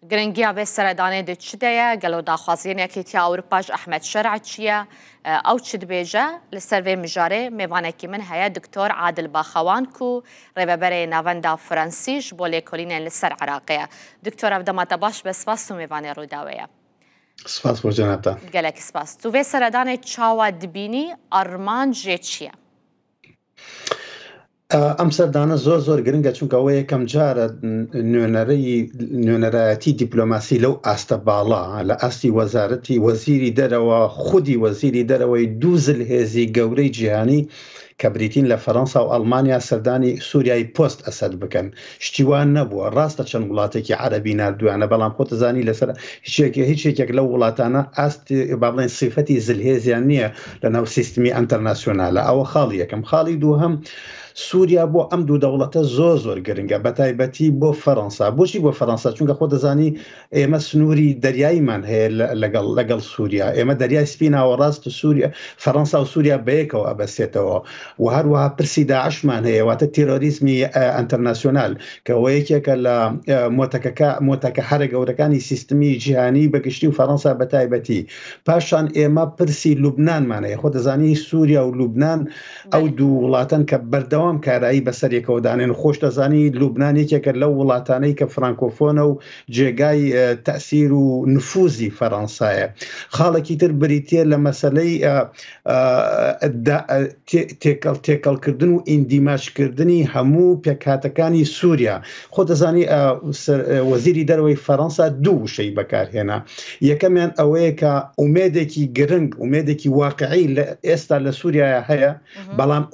گرنگیا به سردانه د چ ده گلو داخوازین کیتیا اروپاش احمد شرع چیه او چ دبیجه لسروی مجاره میوانه کی من هيا دکتور عادل باخوان کو رببره ناوندا فرانسیش بوله کولین لسر عراقیه دکتور ابدمات باش بسپاس تو میوانه رو داویه سپاس بۆ جەنابتان. گەلێک سپاس. تو وێ سەردانێ چاوا دبینی ئەڕمان ژێ چییە؟ ئەم سەردانە زۆر گرنگە چونکە ئەوە یەکەم جارە نوێنەرایەتی دیپلۆماسی لەو ئاستە باڵا لە ئاستی وەزارەتی وەزیری دەرەوە خودی وەزیری دەرەوەی دوو زلهێزی گەورەی جیهانی کە بریتین لە فەڕەنسا و ئەڵمانیا سەردانی سووریای پۆست ئەسەد بکەن شتیوان نەبووە ڕاستە چەند وڵاتێکی عەرەبی نردویانە بەڵام خۆتەزانی لەسەر هیچێکێک لەو وڵاتانە ئاستی با بڵێن سیفەتی زلهێزیان نییە لەناو سیستمی ئەنتەرناسیۆنالە ئەوە خاڵی یەکەم. خاڵی دووهەم سووریا بۆ ئەم دوو دەوڵەتە زۆر گرنگە بەتایبەتی بۆ فەڕەنسا. بۆچی بۆ فەڕەنسا؟ چونکە خۆ دەزانی ئێمە سنووری دەریاییمان هەیە لەگەڵ سووریا، ئێمە دەریای سپی ناوەڕاست سووریا فەڕەنسا و سووریا بەیەکەوە ئەبەسێتەوە و هەروەها پرسی داعشمان هەیە واتە تیرۆریزمی ئەنتەرناسیۆنال کە ئەوە یەکێکە لە مۆتەکە هەرە گەورەکانی سیستمی جیهانی بەگشتی و فەڕەنسا بەتایبەتی. پاشان ئێمە پرسی لوبنانمان هەیە. خۆ دەزانی سووریا و لوبنان ئەو دوو وڵاتن کە بەردەوام کارایی بەسەرێکەوە دانێن. خۆش دەزانی لوبنان یەکێکە لەو وڵاتانەی کە فرانکۆفۆنە و جێگای تەسیر و نفوزی فەڕەنسایە. خاڵێکی تر بریتە لە مەسەلەی تێکەڵکردن و ئیندیماژکردنی هەموو پێکهاتەکانی سووریا. خۆ دەزانی وەزیری دەرەوەی فەڕەنسا دوو وشەی بەکارهێنا. یەکەمیان ئەوەیە کە ئومێدێکی گرنگ ئومێدێکی واقعی ئێستا لە سووریایە هەیە بەڵام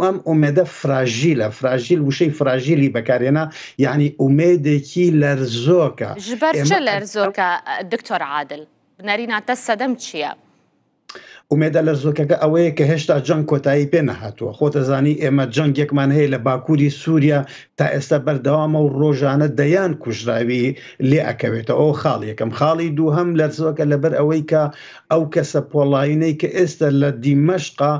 ئەم ئومێدە فراژیل وشەی فراژیلی بەکارهێنا یعنی ئومێدێکی لەرزۆکە. ژبەر چ لەرزۆکە دکتۆر عادل؟ بنەریناتە سەدەم چییە؟ ئومێدە لەرزۆکەکە ئەوەیە کە هێشتا جەنگ کۆتایی پێ نەهاتووە. خۆتەزانی ئێمە جەنگێکمان هەیە لە باکووری سووریا تا ئێستا بەردەوامە و ڕۆژانە دەیان کوژراوی لێ ئەکەوێتە. ئەو خاڵ یەکەم. خاڵی دووهەم لەرزۆکە لەبەر ئەوەی کە ئەو کەسە پۆڵاینەی کە ئێستا لە دیمەشقا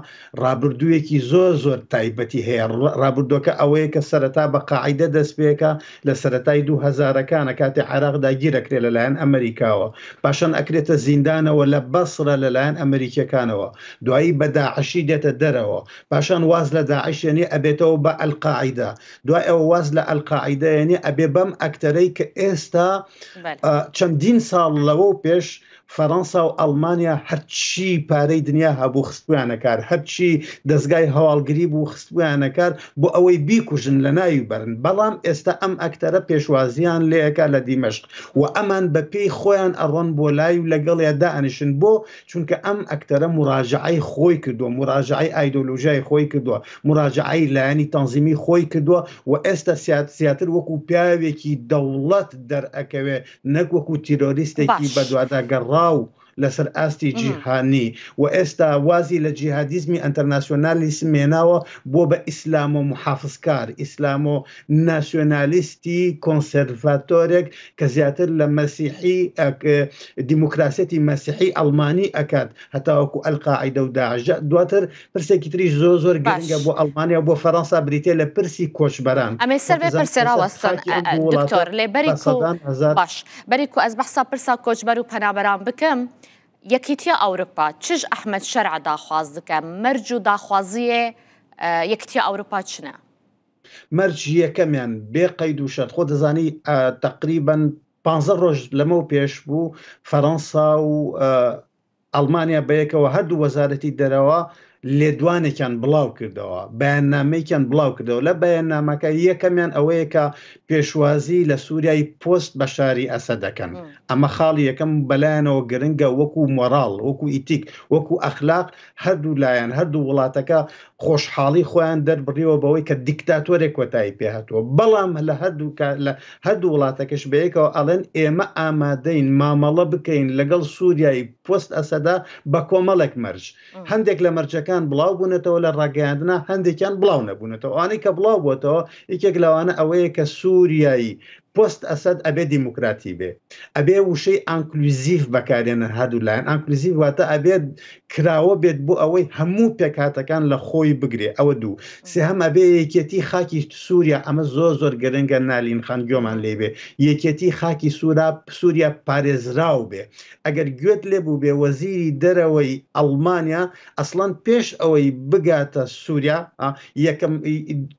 ڕابردوویەکی زۆر تایبەتی هەیە. ڕابردووەکە ئەوەیە کە سەرەتا بە قاعیدە دەست پێکە لە سەرەتای 2000ەکانە کاتێ عێراقدا گیرەکرێت لەلایەن ئەمریکاوە پاشان ئەکرێتە زیندانەوە لە بەسرە لەلایەن ئەمریکیەکان دوایی بە داعشی دێتە دەرەوە پاشان واز لە داعشێنی ئەبێتەوە بە ئەلقاعیدا دوای ئەوە واز لە ئەلقاعیدەیەنی ئەبێ بەم ئەکتەرەی کە ئێستا چەندین ساڵ لەوە و پێش فەڕەنسا و ئەڵمانیا هەرچی پارەی دنیا هەبوو خستبوویانە کار هەرچی دەستگای هەواڵگری بوو خستبوویانە کار بۆ ئەوەی بیکوژن لە ناوی بەرن. بەڵام ئێستا ئەم ئەکتەرە پێشوازیان لێەکە لە دیمەشق و ئەمان بە پێی خۆیان ئەڕۆن بۆ لای و لەگەڵیا دائنیشن بۆ چونکە ئەم ئەکتەرە مراجعەی خۆی کردووە مراجعەی ئایدۆلۆژیای خۆی کردووە مراجعەی لایەنی تەنزیمی خۆی کردووە و ئێستا زیاتر وەکو پیاوێکی دەوڵەت دەرئەکەوێ نەک وەکو تیرۆریستێکی بەدواداگەڕ لەسەر ئاستی جیهانی و ئێستا وازی لە جیهادیزمی ئەنتەرناسیۆنالی سمێناوە بۆ بە ئیسلام و محافظکار ئیسلام و ناسیۆنالیستی کۆنسەرڤاتۆرێک کە زیاتر لە مەسیحی دیموکراسەتی مەسیحی ئەڵمانی ئەکات هەتاوەکو ئەلقاعیدە و داعش. دواتر پرسێکی تریش زۆر گرنگە بۆ ئەڵمانیا بۆ فەڕەنسا بریتێ لە پرسی کۆچبەران. ئەمێ سەرێ پرسێراوەستن دکتۆر لێ باش بەریکو ئەس بەحسا پرسا کۆچبەر و پەنابەران بکەم یەکیتیە ئەوروپا چش ئەحمەد شەرع داخواز دکە مەرج و داخوازیە یەکیتیە ئەوروپا چنە؟ مەرج یەکەمیان بێ قەید و شەرت. خۆ دەزانی تقریباً 15 ڕۆژ لەمەو پێش بوو فەڕەنسا و ئەڵمانیا بەیەکەوە هەردوو وەزارەتی دەرەوە لێدوانێکیان بڵاو کردەوە بەیاننامەیەکیان بڵاو کردەوە. لە بەیاننامەکە یەکەمیان ئەوەیە کە پێشوازی لە سووریای پۆست بەشاری ئەسەد دەکەن. ئەمە خاڵی یەکەم بەلایەنەوە گرنگە وەکو مۆراڵ وەکو ئیتیک وەکو ئەخلاق هەردوو لایەن هەردوو وڵاتەکە خۆشحاڵی خۆیان دەربڕیەوە بەوەی کە دیکتاتۆرێک کۆتایی پێهاتووە. بەڵام لە هەردوو وڵاتەکەش بەیەکەوە ئەڵێن ئێمە ئامادەین مامەڵە بکەین لەگەڵ سووریای پۆست ئەسەدا بە کۆمەڵێک مەرج. هەندێک لە مەرجەکان بڵاو بوونێتەوە لە ڕاگەیاندنا هەندێکیان بڵاو نەبوونێتەوە. ئەوانەی کە بڵاو بووەتەوە یەکێک لەوانە ئەوەیە کە سووریایی پۆست ئەسەد ئەبێ دیموکراتی بێ ئەبێ وشەی ئانکلوزیف بەکارێنن هەردوو لایەن ئانکلوزیف واتە ئەبێت کراوە بێت بۆ ئەوەی هەموو پێکهاتەکان لە خۆی بگرێ ئەوە دوو سێهەم ئەبێ یەکێتی خاکی سووریا ئەمە زۆر گەرەنگە نالین خان گوێمان لێبێ یەکێتی خاکی سووریا پارێزراو بێ ئەگەر گوێت لێبوو بێ وەزیری دەرەوەی ئەڵمانیا ئەسڵەن پێش ئەوەی بگاتە سووریا یەکەم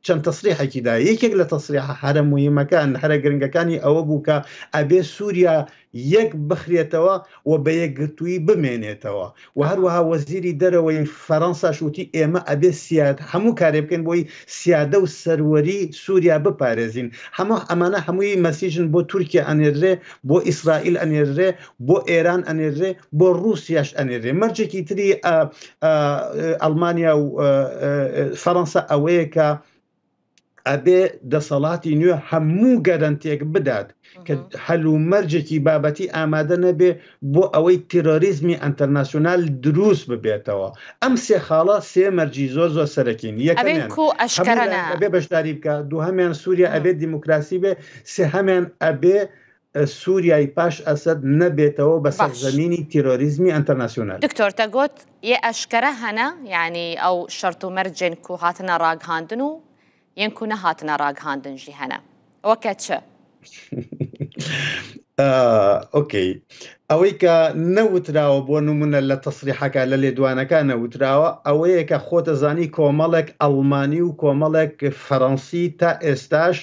چەند تەسریحێکیدا یەکێک لە تەسریح هەرە مهمەکان هەرە گرنگەکانی ئەوە بوو کە ئەبێ سووریا یەک بخرێتەوە و بە یەکگرتووی بمێنێتەوە و هەروەها وەزیری دەرەوەی فەڕەنسا شووتی ئێمە ئەبێ سیاد هەموو کارێ بکەین بۆی سیادە و سەروەری سووریا بپارێزین هەموو ئەمانە هەمووی مەسیژن بۆ تورکیا ئەنێرێ بۆ ئیسرائیل ئەنێرێ بۆ ئێران ئەنێرێ بۆ رووسیاش ئەنێرێ مەرجێکی تری ئەڵمانیا و فەڕەنسا ئەوەیە کە ئەبێ دەسەڵاتی نوێ هەموو گەرانتێک بدات کە هەلومەرجێکی بابەتی ئامادە نەبێ بۆ ئەوەی تیرۆریزمی ئەنتەرناسیۆنال دروست ببێتەوە ئەم سێ خاڵە سێ مەرجی زۆر سەرەکین ئەبێ بەشداری بکە دووهەمیان سووریا ئەبێ دیموکراسی بێ سێهەمیان ئەبێ سووریای پاش ئەسەد نەبێتەوە بە سەرزەمینی تیرۆریزمی ئەنتەرناسیۆنال دکتۆر تەگوت یە ئەشکەرە هەنە یعنی ئەو شەرت و مەرجێن و هاتنە ڕاگهاندن و یەنکو نەهاتنە ڕاگهاندنجی هەنە ئەوەکە چ؟ ئۆکەی ئەوەی کە نەوتراوە بۆ نمونە لە تەسریحەکە لە لێدوانەکە نەوتراوە ئەوەیە کە خۆتەزانی کۆمەڵێک ئەڵمانی و کۆمەڵێک فەڕەنسی تا ئێستاش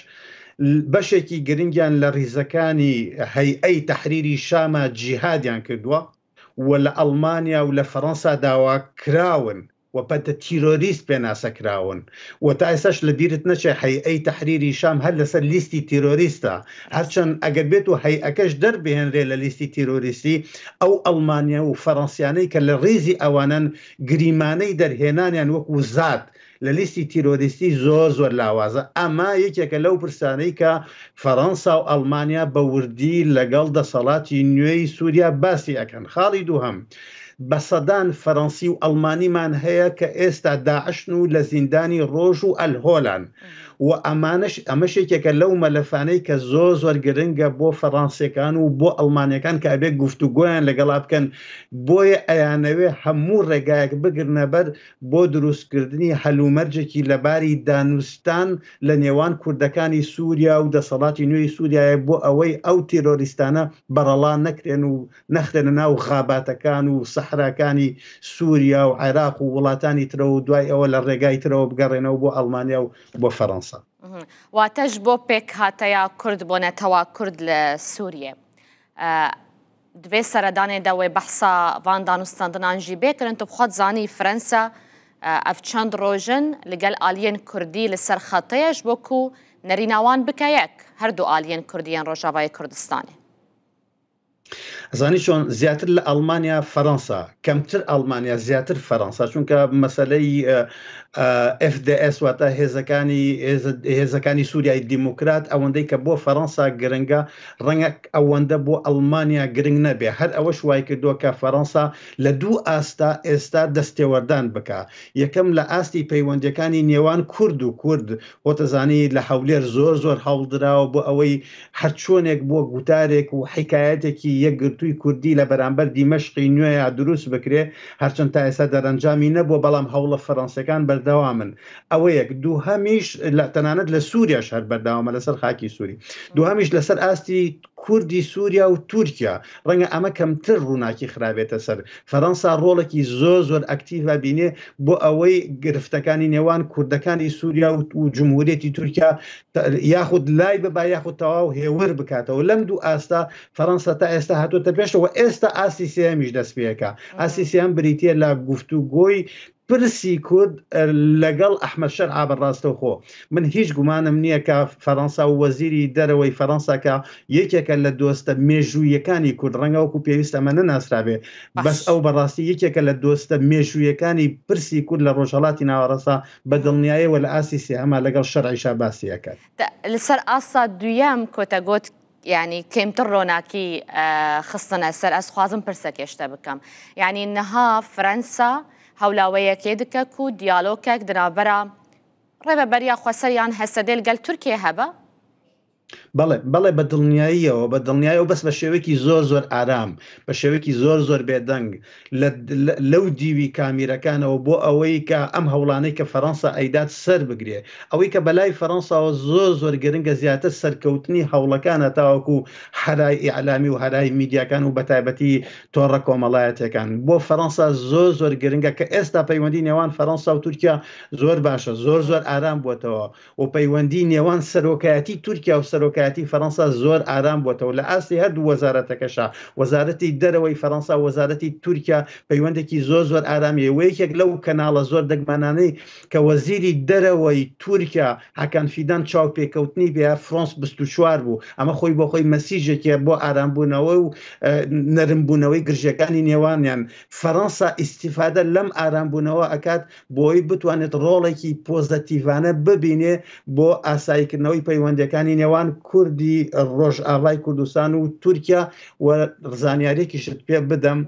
بەشێکی گرنگیان لە ڕیزەکانی هەیئەی تەحریری شامە جیهادیان کردووە و لە ئەڵمانیا و لە فەڕەنسا داواکراون و پەتە تیرۆریست پێناسەکراون و تا ئێستاش لە بیرت نەچێ هەیئەی تەحریری شام هەر لەسەر لیستی تیرۆریستە هەرچەند ئەگەر بێت و هەیئەکەش دەربهێنرێ لە لیستی تیرۆریستی ئەو ئەڵمانیا و فەڕەنسیانەی کە لە ڕێزی ئەوانن گریمانەی دەرهێنانیان وەکو زات لە لیستی تیرۆریستی زۆر لاوازە ئەمە یەکێکە لەو پرسانەی کە فەڕەنسا و ئەڵمانیا بە وردی لەگەڵ دەسەڵاتی نوێی سووریا باسی ئەکەن خاڵی دووهەم بە سەدان فەڕەنسی و ئەڵمانیمان هەیە کە ئێستا داعشن و لە زیندانی ڕۆژ و ئەلهۆلان و ئەمەشێکێکە لەو مەلەفانەی کە زۆر گرنگە بۆ فەڕەنسیەکان و بۆ ئەڵمانیەکان کە ئەبێ گفتوگۆیان لەگەڵا بکەن بۆیە ئەیانەوێ هەموو ڕێگایەک بگرنە بەر بۆ دروستکردنی هەلومەرجێکی لەباری دانوستان لە نێوان کوردەکانی سووریا و دەسەڵاتی نوێی سووریایە بۆ ئەوەی ئەو تیرۆریستانە بەرەڵان نەکرێن و نەخرێنە ناو غاباتەکان و سەحراکانی سووریا و عێراق و وڵاتانی ترە و دوای ئەوە لە ڕێگای ترەوە بگەڕێنەوە بۆ ئەڵمانیا و بۆ فەڕەنسا واتەش بۆ پێک هاتەیە کورد بۆ نەتەوا کورد لە سووریە دوێ سەردانێداوێ بەحسا ڤان دانوستاندنانژی بێکردن تو بخواد زانی فەرەنسا ئەف چەند ڕۆژن لەگەڵ ئالیەن کوردی لەسەر خەتەیەش بۆکو نەریناوان بکەیەک هەردوو ئالیەن کوردیان ڕۆژاوای کوردستانی زانی چۆن زیاتر لە ئەڵمانیا فەڕەنسا کەمتر ئەڵمانیا زیاتر فەڕەنسا چونکە مەسەلەی FDS واتە هێزەکانی سووریای دیموکرات ئەوەندەی کە بۆ فەڕەنسا گرنگە ڕەنگە ئەوەندە بۆ ئەڵمانیا گرنگ نەبێ هەر ئەوەش وای کردووە کە فەڕەنسا لە دوو ئاستا ئێستا دەستێوەردان بکە یەکەم لە ئاستی پەیوەندیەکانی نێوان کورد و کورد خۆتەزانی لە هەولێر زۆر هەوڵدراوە بۆ ئەوەی هەرچۆنێک بۆ گوتارێک و حیکایەتێکی یەکگرتووی کوردی لە بەرامبەر دیمەشقی نوێیە دروست بکرێ هەرچەند تا ئێستا دەرەنجامی نەبووە بەڵام هەوڵە فەڕەنسیەکان بەردەوامن ئەوە یەک دووهەمیش تەنانەت لە سووریاش هەر بەرداوامە لەسەر خاکی سووری دووهەمیش لەسەر ئاستی کوردی سووریا و تورکیا ڕەنگە ئەمە کەمتر ڕووناکی خراپێتە سەر فەڕەنسا ڕۆڵێکی زۆر ئەکتیڤ بینێ بۆ ئەوەی گرفتەکانی نێوان کوردەکانی سووریا و جمهوریەتی تورکیا یاخود لای ببا یاخود تەواو هێور بکاتەوە لەم دوو ئاستا فەڕەنسا تا ئێستا هاتوۆتە پێشەوە ئێستا ئاستی سێمیش دەست پێەکە ئاستی سێم بریتە لە گفتوگۆی پرسی کورد لەگەڵ ئەحمەد شەرع بەڕاستەوخۆ من هیچ گومانم نییە کە فەڕەنسا و وەزیری دەرەوەی فەڕەنساکە یەکێکە لە دۆستە مێژوویەکانی کورد ڕەنگە وەکو پێویستە ئەمە نەناسرابێ بەس ئەو بەڕاستی یەکێکە لە دۆستە مێژوویەکانی پرسی کورد لە ڕۆژهەڵاتی ناوەڕەسا بە دڵنیاییەوە لە ئاسی سێهەما لەگەڵ شەرعیشا باسیەکە لەسەر ئاسا دویەم کۆتەگۆت یعنی کەمتر ڕۆناکی خستنە سەر ئەسخوازم پرسەکێشتە بکەم یعنی نەها فەرەنسا هەولاوەیەکێ دکە و دیالۆکێک دنابەرە ڕێبەبەریا خوەسەریان هەسەدێ لەگەڵ تورکیە هەبە بەڵێ بە دڵنیاییەوە بەس بە شێوەیەکی زۆر ئارام، بە شێوەیەکی زۆر بێدەنگ لەو دیوی کامیرەکانەوە بۆ ئەوەی کە ئەم هەوڵانەی کە فەڕەنسا ئەیدات سەر بگرێ، ئەوەی کە بەلای فەڕەنساوە زۆر گرنگە زیاتر سەرکەوتنی هەوڵەکانە تاوەکو هەرای ئیعلامی و هەرای میدیاکان و بەتایبەتی تۆڕە کۆمەڵایەتەکان. بۆ فەڕەنسا زۆر گرنگە کە ئێستا پەیوەندی نێوان فەڕەنسا و تورکیا زۆر باشە، زۆر ئارام بووەتەوە و پەیوەندی نێوان سەرۆکایەتی تورکیا و سەرۆکایەتی فەڕەنسا زۆر ئارام بووەتەوە لە ئاستی هەردوو وەزارەتەکەشە، وەزارەتی دەرەوەی فەڕەنسا وەزارەتی تورکیا پەیوەندێکی زۆر ئارامیە. وەیەکێک لەو کەناڵە زۆر دەگمانانەی کە وەزیری دەرەوەی تورکیا حەکان فیدان چاوپێکەوتنی بێ فرۆنس 24 بوو. ئەمە خۆی بۆ خۆی مەسیژێکە بۆ ئارامبوونەوە و نەرمبوونەوەی گرژەکانی نێوانیان. فەڕەنسا ئیستیفادە لەم ئارامبوونەوە ئەکات بۆی بتوانێت ڕۆڵێکی پۆزتیڤانە ببینێ بۆ ئاساییکردنەوەی پەیوەندەکانی نێوان کوردی ڕۆژئاوای کوردستان و تورکیا و زانیارێکیشت پێ بدەم،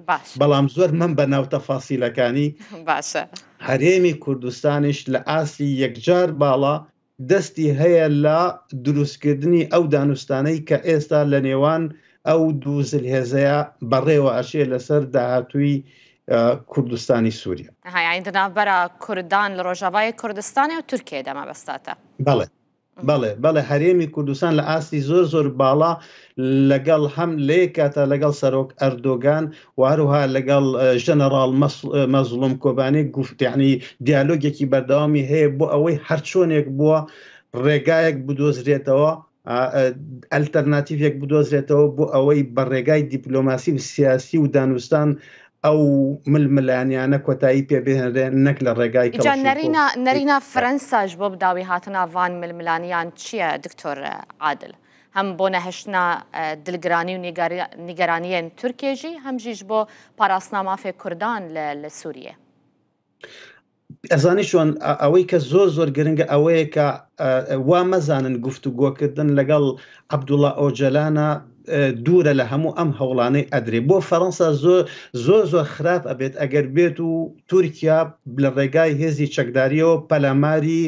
بەڵام زۆر من بە ناو تەفاسیلەکانی باشە. هەرێمی کوردستانیش لە ئاسی یەکجار باڵا دەستی هەیە لە دروستکردنی ئەو دانوستانەی کە ئێستا لە نێوان ئەو دوو زلهێزەیە بەڕێوە ئەشێ لەسەر داهاتووی کوردستانی سووریا. دنابەرە کوردان لە ڕۆژاوای کوردستانی و تورکیە دەمەبەستاتە. بەڵێ هەرێمی کوردستان لە ئاستی زۆر باڵا لەگەڵ هەم لێ کاتە لەگەڵ سەرۆک ئەردۆگان و هەروها لەگەڵ ژەنەڕاڵ مەزڵوم کۆبانێک گفتیانی دیالۆگێکی بەردەوامی هەیە بۆ ئەوەی هەرچۆنێک بووە ڕێگایەک بدۆزرێتەوە، ئەلتەرناتیڤێک بدۆزرێتەوە بۆ ئەوەی بە ڕێگای دیپلۆماسی و سیاسی و دانوستان ئەو ململانیانە کۆتایی پێبێنرێ نەک لە ڕێگای نەرینە فەرەنساش بۆ بداوی هاتنە ڤان ململانیان چییە دکتۆر عادل؟ هەم بۆ نەهێشتنە دلگرانی و نیگەرانیên تورکێژی هەمژیش بۆ پاراستنا مافێ کوردان لە سووریە. ئەزانی چۆن ئەوەی کە زۆر گرنگە ئەوەیە کە وا مەزانن گفتوگۆکردن لەگەڵ عەبدوڵڵا ئۆجەلانە دوورە لە هەموو ئەم هەوڵانەی ئەدرێ. بۆ فەڕەنسا زۆر خراپ ئەبێت ئەگەر بێت و تورکیا لە ڕێگای هێزی چەکداریەوە پەلاماری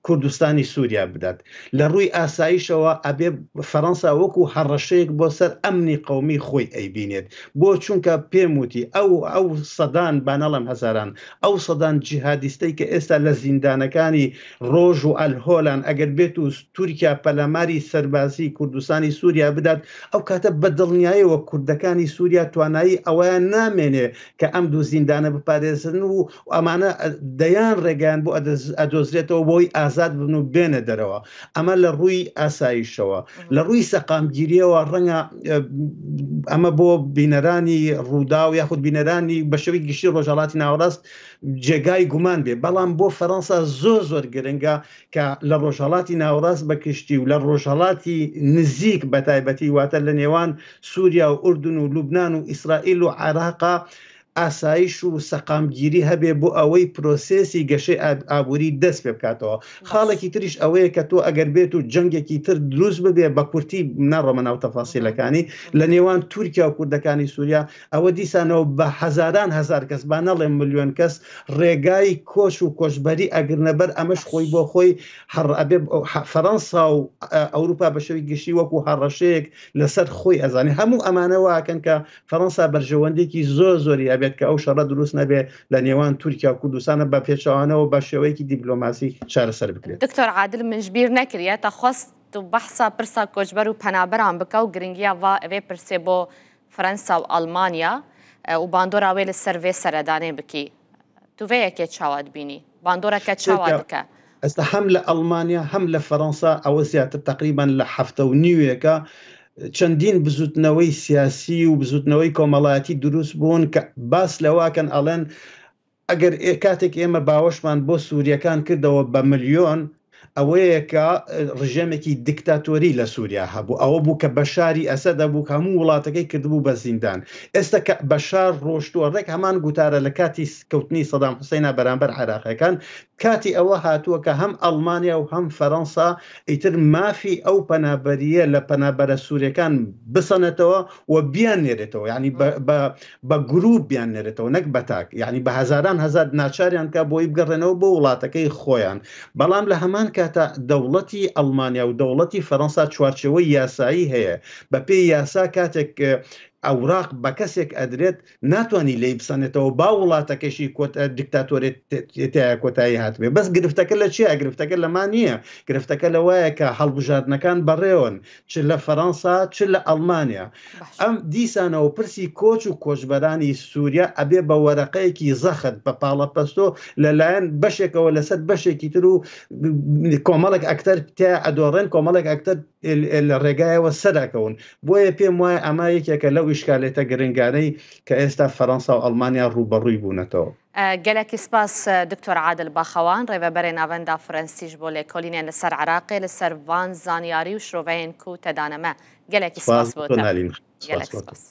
کوردستانی سووریا بدات. لە ڕووی ئاسایشەوە ئەبێ فەڕەنسا وەکو هەڕەشەیەک بۆ سەر ئەمنی قەومی خۆی ئەیبینێت. بۆ چونکە پێم وتی ئەو سەدان بانەڵم هەزاران ئەو سەدان جیهادیستەی کە ئێستا لە زیندانەکانی ڕۆژ و ئەلهۆلان ئەگەر بێت و تورکیا پەلاماری سەربازی کوردستانی سووریا بدات، ئەو کاتە بە دڵنیاییەوە کوردەکانی سووریا توانایی ئەوەیان نامێنێ کە ئەم دوو زیندانە بپارێزن و ئەمانە دەیان ڕێگەیان بۆ ئەدۆزرێتەوە بۆی ئازاد بن و بێنە دەرەوە. ئەمە لە ڕووی ئاسایشەوە. لە ڕووی سەقامگیریەوە ڕەنگە ئەمە بۆ بینەرانی ڕوودا و یاخود بینەرانی بە شێوەی گشتی ڕۆژهەڵاتی ناوەڕاست جێگای گومان بێ، بەڵام بۆ فەڕەنسا زۆر گرنگە کە لە ڕۆژهەڵاتی ناوەڕاست بەکشتی و لە ڕۆژهەڵاتی نزیک بەتایبەتی واتە لە نێوان سووریا و ئوردن و لوبنان و ئیسرائیل و عێراقا ئاسایش و سەقامگیری هەبێ بۆ ئەوەی پرۆسێسی گەشەی ئابووری دەست پێ بکاتەوە. خاڵێکی تریش ئەوەیە کە تۆ ئەگەر بێت و جەنگێکی تر دروست ببێ بە کورتی ناڕۆمە ناو تەفاسیلەکانی لە نێوان تورکیا و کوردەکانی سووریا، ئەوە دیسانەوە بە هەزاران هەزار کەس با نەڵێ ملیۆن کەس ڕێگای کۆش و کۆچبەری ئەگرنە بەر. ئەمەش خۆی بۆ خۆی فەڕەنسا و ئەوروپا بە شێوەی گشتی وەکو هەڕەشەیەک لەسەر خۆی ئەزانێ. هەموو ئەمانەوە ئاکەن کە فەڕەنسا بەرژەوەندێکی زۆری هەبێت کە ئەو شەڕە دروست نەبێ لە نێوان تورکیا و کوردستانە بە پێچەوانەوە بە شێوەیەکی دیپلۆماسی چارەسەر بکرێت. دکتۆر عادل منژبیر نەکرێت تا خواست و بەحسا پرسا کۆچبەر و پەنابەران بکە و گرنگیە ئەوێ پرسێ بۆ فەرەنسا و ئەڵمانیا و باندۆراوێ لە سەرڤێ سەردانێ بکی. توڤەیەکێ چاوات بینی باندۆرەکە چاوا بکە. ئەستا هەم لە ئەڵمانیا هەم لە فەڕەنسا ئەوە زیاتر تقریبان لە 7.5 چەندین بزوتنەوەی سیاسی و بزوتنەوەی کۆمەڵایەتی دروست بوون کە باس لەواکەن ئەڵێن ئەگەر کاتێک ئێمە باوەشمان بۆ سووریەکان کردەوە بە ملیۆن، ئەوەیە کە ڕژێمێکی دیکتاتۆری لە سووریا هەبوو. ئەوە بوو کە بەشاری ئەسەد بوو هەموو وڵاتەکەی کردبوو بە زیندان. ئێستا کە بەشار ڕۆشتووە ڕێک هەمان گوتارە لە کاتی کەوتنی سەدام حوسێنە بەرامبەر عێراقیەکان کاتی ئەوە هاتووە کە هەم ئەڵمانیا و هەم فەڕەنسا ئیتر مافی ئەو پەنابەریە لە پەنابەرە سوورەکان بسەنێتەوە و بیان نێرێتەوە، یعنی بە گروپ بیان نێرێتەوە نەک بەتاک، یعنی بە هەزاران هەزار ناچاریان کە بۆی بگەڕێنەوە بۆ وڵاتەکەی خۆیان. بەڵام لە هەمان کاتە دەوڵەتی ئەڵمانیا و دەوڵەتی فەڕەنسا چوارچەوەی یاسایی هەیە، بە پێی یاسا کاتێک ئەوراق بە کەسێک ئەدرێت ناتوانانی لی بسەنێتەوە با وڵاتەکەشی دیکتاتۆرێت کۆتایی هاتبێ. بەس گرفتەکە لە چیە؟ گرفتەکە لەمان نییە، گرفتەکە لەوایە کە هەڵبژاردنەکان بەڕێون چ لە فەڕەنسا چ لە ئەڵمانیا. ئەم دیسانەوە پرسی کۆچ و کۆچبەرانی سووریا ئەبێ بە وەرەقەیەکی زەخت بە پاڵەپەستۆ لەلایەن بەشێکەوە لەسەر بەشێکی تر و کۆمەڵێک ئەکتەر تیا ئەدۆڕێن، کۆمەڵێک ئەکتەر لە ڕێگایەوە سەراکەون. بۆیە پێم وایە ئەما یەکێکە لەو ئیشکالێتە گرنگانەی کە ئێستا فەڕەنسا و ئەڵمانیا ڕوبەڕووی بوونەتەوە. گەلێکی سپاس دکتۆر عادل باخەوان، ڕێڤەبەرێ ناوەندا فڕەنسیش بۆ لێکۆلینێن لەسەر عراقێ لەسەر ڤان زانیاری و شرۆڤەیەن و تەدانەمە. گەلێکی سپاس بۆتە. گەلێک سپاس.